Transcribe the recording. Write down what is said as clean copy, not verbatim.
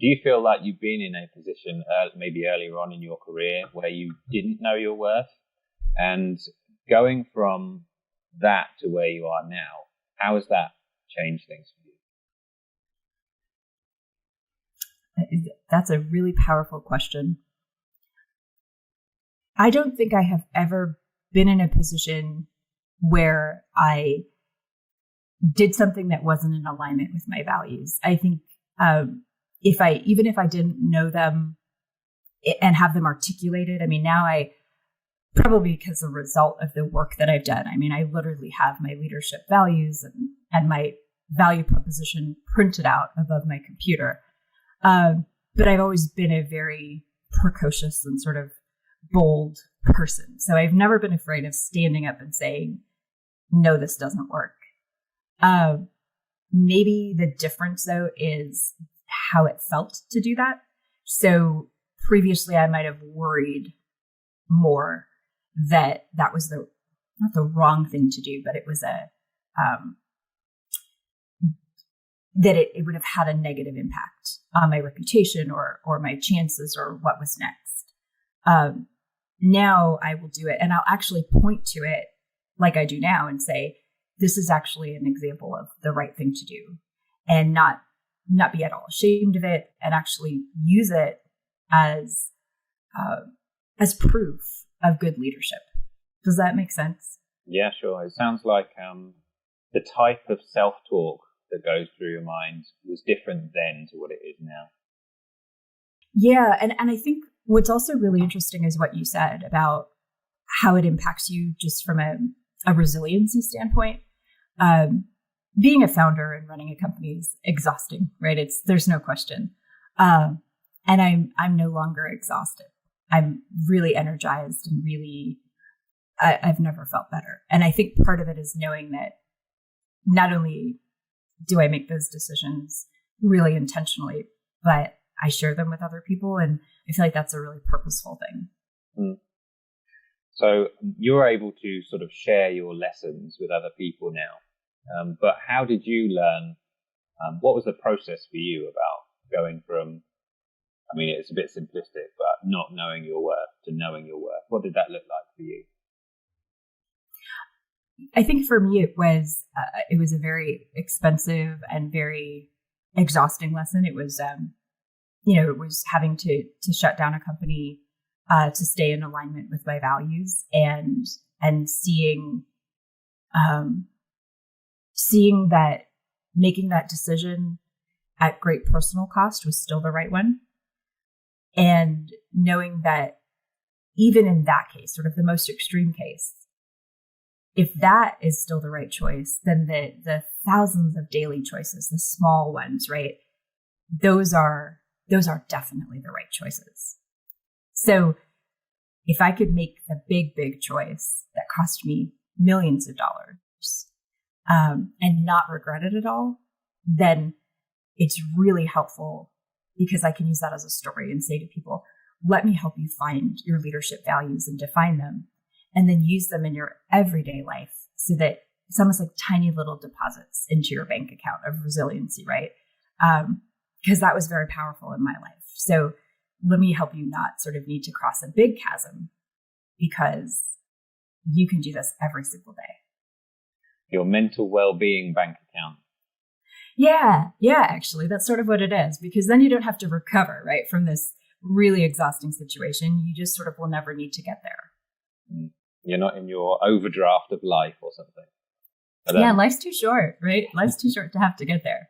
Do you feel like you've been in a position maybe earlier on in your career where you didn't know your worth? And going from that to where you are now, how has that changed things for you? That's a really powerful question. I don't think I have ever been in a position where I did something that wasn't in alignment with my values. I think even if I didn't know them and have them articulated, I mean, now I probably because of a result of the work that I've done. I mean, I literally have my leadership values and my value proposition printed out above my computer. But I've always been a very precocious and sort of bold person. So I've never been afraid of standing up and saying, no, this doesn't work. Maybe the difference, though, is how it felt to do that. So previously, I might have worried more that was not the wrong thing to do, but it was that it would have had a negative impact on my reputation or my chances or what was next. Now I will do it, and I'll actually point to it like I do now and say, this is actually an example of the right thing to do, and not be at all ashamed of it, and actually use it as proof of good leadership. Does that make sense? Yeah, sure. It sounds like the type of self-talk that goes through your mind was different then to what it is now. Yeah, and I think what's also really interesting is what you said about how it impacts you just from a resiliency standpoint. Being a founder and running a company is exhausting, right? There's no question. And I'm no longer exhausted. I'm really energized and really, I've never felt better. And I think part of it is knowing that not only do I make those decisions really intentionally, but I share them with other people. And I feel like that's a really purposeful thing. Mm. So you're able to sort of share your lessons with other people now. But how did you learn? What was the process for you about going from, I mean, it's a bit simplistic, but not knowing your worth to knowing your worth? What did that look like for you? I think for me, it was a very expensive and very exhausting lesson. It was, it was having to shut down a company to stay in alignment with my values, and seeing that making that decision at great personal cost was still the right one. And knowing that even in that case, sort of the most extreme case, if that is still the right choice, then the thousands of daily choices, the small ones, right? Those are definitely the right choices. So if I could make the big choice that cost me millions of dollars, and not regret it at all, then it's really helpful because I can use that as a story and say to people, let me help you find your leadership values and define them, and then use them in your everyday life so that it's almost like tiny little deposits into your bank account of resiliency, right? Because that was very powerful in my life. So let me help you not sort of need to cross a big chasm, because you can do this every single day. Your mental well-being bank account. Yeah, actually, that's sort of what it is, because then you don't have to recover, right, from this really exhausting situation. You just sort of will never need to get there. You're not in your overdraft of life or something. But, life's too short, right? Life's too short to have to get there.